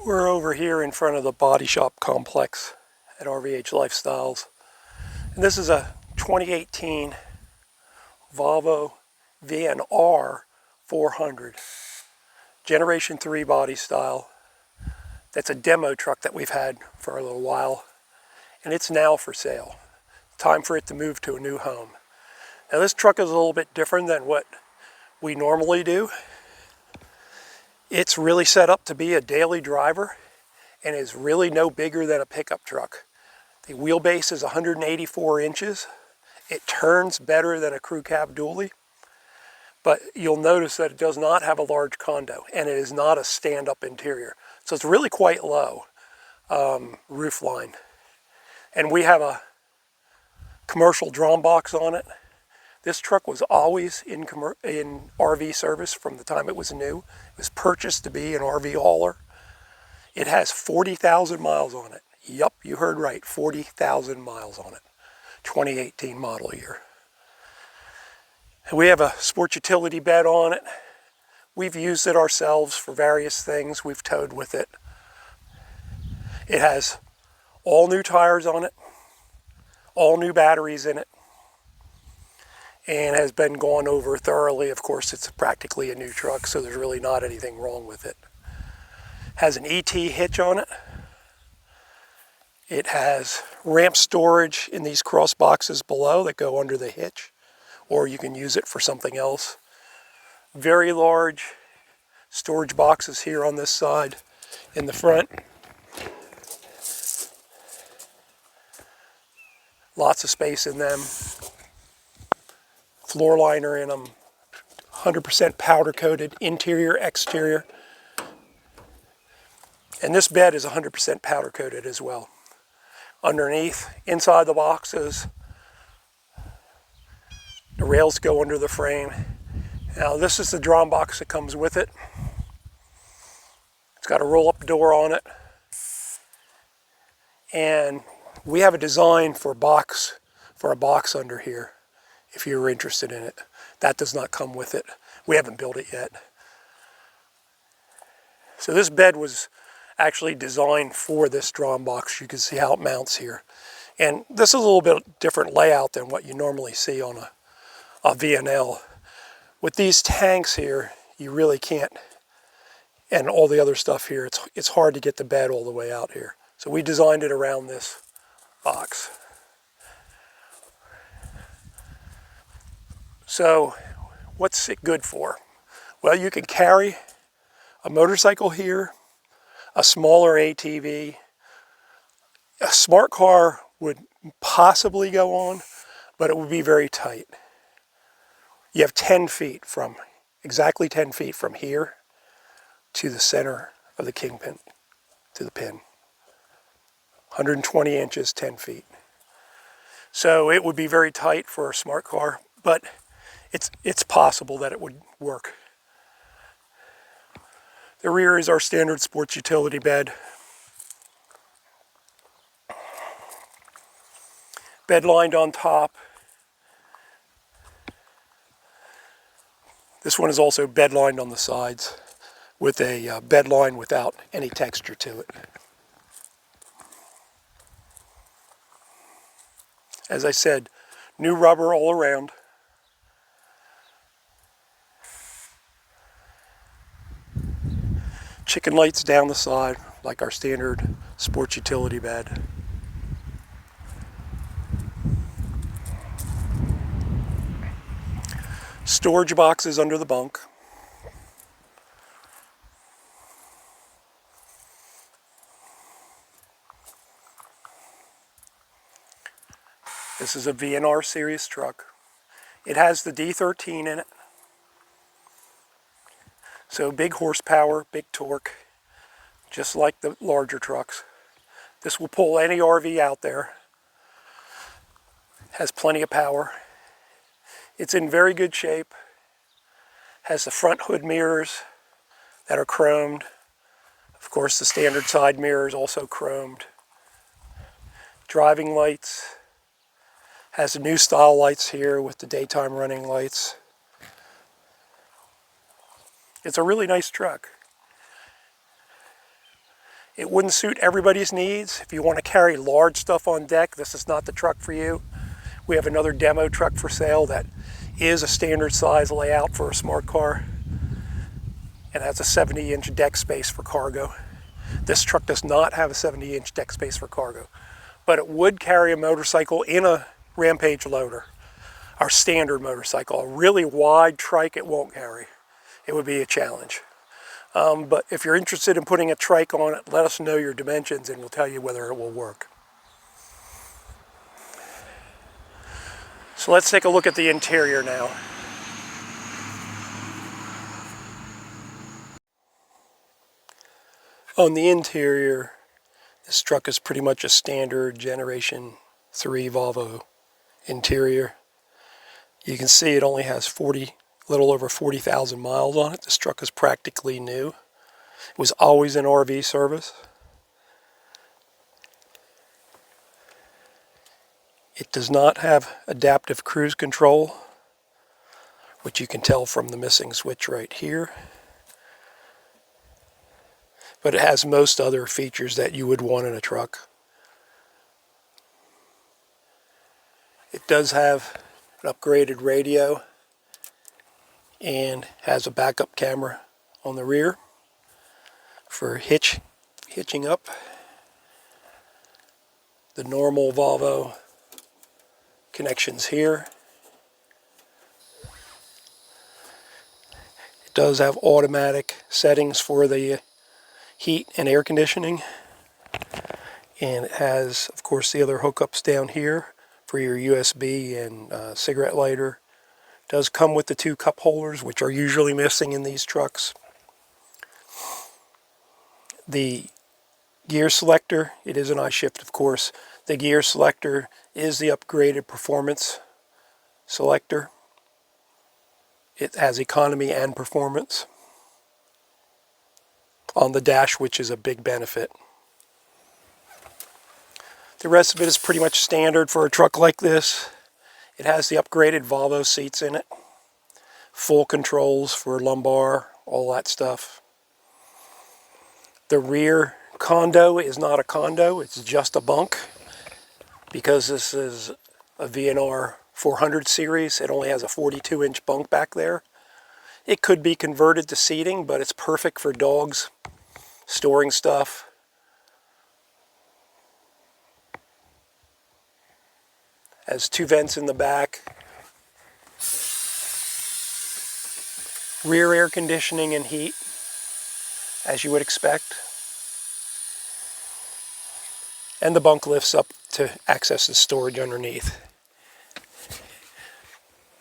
We're over here in front of the body shop complex at RVH Lifestyles. And this is a 2018 Volvo VNR 400. Generation 3 body style. That's a demo truck that we've had for a little while. And it's now for sale. Time for it to move to a new home. Now this truck is a little bit different than what we normally do. It's really set up to be a daily driver and is really no bigger than a pickup truck. The wheelbase is 184 inches. It turns better than a crew cab dually, but you'll notice that it does not have a large condo and it is not a stand-up interior. So it's really quite low roof line. And we have a commercial drum box on it. This truck was always in RV service from the time it was new. It was purchased to be an RV hauler. It has 40,000 miles on it. Yup, you heard right, 40,000 miles on it. 2018 model year. And we have a sports utility bed on it. We've used it ourselves for various things. We've towed with it. It has all new tires on it, all new batteries in it, and has been gone over thoroughly. Of course, it's practically a new truck, so there's really not anything wrong with it. Has an ET hitch on it. It has ramp storage in these cross boxes below that go under the hitch, or you can use it for something else. Very large storage boxes here on this side in the front. Lots of space in them. Floor liner in them. 100% powder coated interior, exterior. And this bed is 100% powder coated as well. Underneath, inside the boxes, the rails go under the frame. Now this is the drum box that comes with it. It's got a roll-up door on it. And we have a design for a box under here, if you're interested in it. That does not come with it. We haven't built it yet. So this bed was actually designed for this drum box. You can see how it mounts here. And this is a little bit different layout than what you normally see on a VNL. With these tanks here, you really can't, and all the other stuff here, it's hard to get the bed all the way out here. So we designed it around this box. So what's it good for? Well, you can carry a motorcycle here, a smaller ATV. A smart car would possibly go on, but it would be very tight. You have 10 feet exactly 10 feet from here to the center of the kingpin, to the pin. 120 inches, 10 feet. So it would be very tight for a smart car, but it's possible that it would work. The rear is our standard sports utility bed. Bed lined on top. This one is also bed lined on the sides with a bed line without any texture to it. As I said, new rubber all around. Chicken lights down the side, like our standard sports utility bed. Storage boxes under the bunk. This is a VNR series truck. It has the D13 in it. So big horsepower, big torque, just like the larger trucks. This will pull any RV out there. Has plenty of power. It's in very good shape. Has the front hood mirrors that are chromed. Of course, the standard side mirror is also chromed. Driving lights. Has the new style lights here with the daytime running lights. It's a really nice truck. It wouldn't suit everybody's needs. If you want to carry large stuff on deck, this is not the truck for you. We have another demo truck for sale that is a standard size layout for a smart car and has a 70-inch deck space for cargo. This truck does not have a 70-inch deck space for cargo, but it would carry a motorcycle in a Rampage loader, our standard motorcycle. A really wide trike it won't carry. It would be a challenge. But if you're interested in putting a trike on it, let us know your dimensions and we'll tell you whether it will work. So let's take a look at the interior now. On the interior, this truck is pretty much a standard Generation 3 Volvo interior. You can see it only has a little over 40,000 miles on it. This truck is practically new. It was always in RV service. It does not have adaptive cruise control, which you can tell from the missing switch right here. But it has most other features that you would want in a truck. It does have an upgraded radio and has a backup camera on the rear for hitching up. The normal Volvo connections here. It does have automatic settings for the heat and air conditioning, and it has, of course, the other hookups down here for your USB and cigarette lighter. It does come with the 2 cup holders, which are usually missing in these trucks. The gear selector, it is an I-shift, of course. The gear selector is the upgraded performance selector. It has economy and performance on the dash, which is a big benefit. The rest of it is pretty much standard for a truck like this. It has the upgraded Volvo seats in it, full controls for lumbar, all that stuff. The rear condo is not a condo, it's just a bunk. Because this is a VNR 400 series, it only has a 42-inch bunk back there. It could be converted to seating, but it's perfect for dogs, storing stuff. Has 2 vents in the back. Rear air conditioning and heat, as you would expect. And the bunk lifts up to access the storage underneath.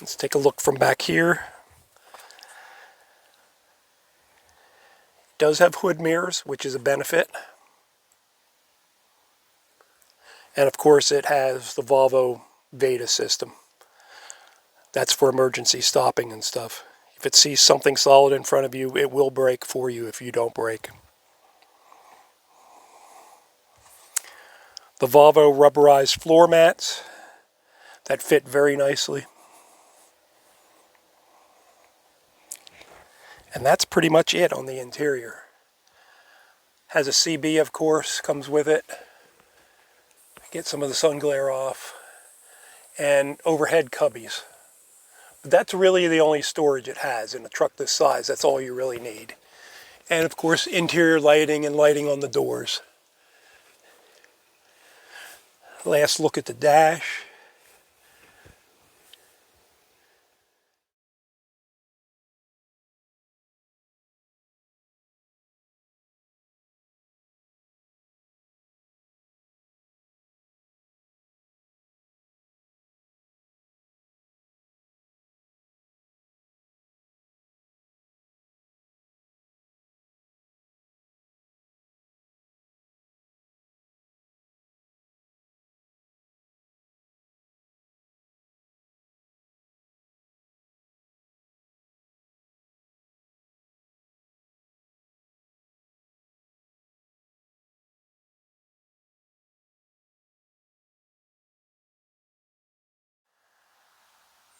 Let's take a look from back here. It does have hood mirrors, which is a benefit. And of course it has the Volvo Veda system. That's for emergency stopping and stuff. If it sees something solid in front of you, it will brake for you if you don't brake. The Volvo rubberized floor mats that fit very nicely. And that's pretty much it on the interior. Has a CB, of course, comes with it. Get some of the sun glare off. And overhead cubbies. But that's really the only storage it has in a truck this size. That's all you really need. And of course, interior lighting and lighting on the doors. Last look at the dash.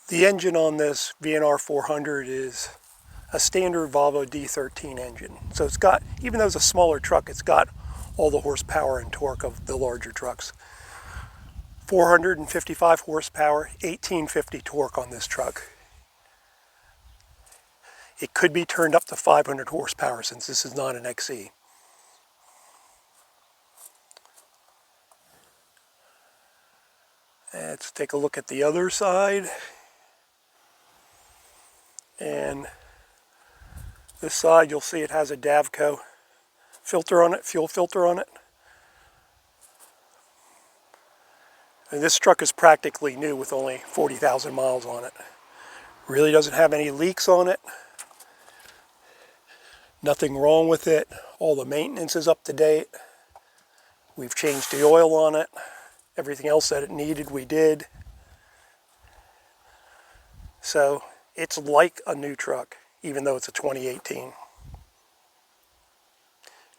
The engine on this VNR 400 is a standard Volvo D13 engine. So it's got, even though it's a smaller truck, it's got all the horsepower and torque of the larger trucks. 455 horsepower, 1850 torque on this truck. It could be turned up to 500 horsepower since this is not an XE. Let's take a look at the other side. And this side, you'll see it has a Davco filter on it, fuel filter on it. And this truck is practically new with only 40,000 miles on it. Really doesn't have any leaks on it. Nothing wrong with it. All the maintenance is up to date. We've changed the oil on it. Everything else that it needed, we did. So it's like a new truck, even though it's a 2018.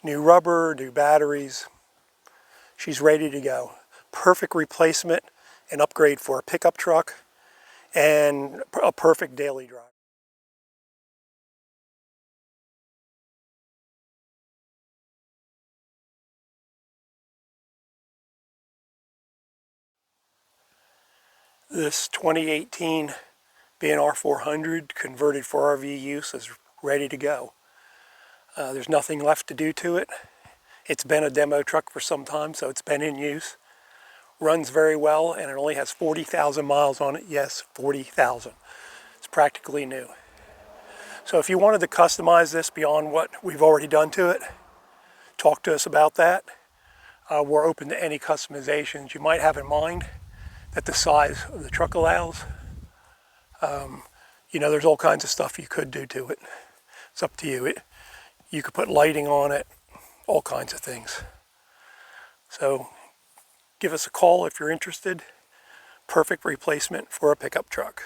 New rubber, new batteries. She's ready to go. Perfect replacement and upgrade for a pickup truck and a perfect daily drive. This 2018 VNR 400 converted for RV use is ready to go. There's nothing left to do to it. It's been a demo truck for some time, so it's been in use. Runs very well, and it only has 40,000 miles on it. Yes, 40,000. It's practically new. So if you wanted to customize this beyond what we've already done to it, talk to us about that. We're open to any customizations you might have in mind that the size of the truck allows. You know, there's all kinds of stuff you could do to it. It's up to you. You could put lighting on it, all kinds of things. So give us a call if you're interested. Perfect replacement for a pickup truck.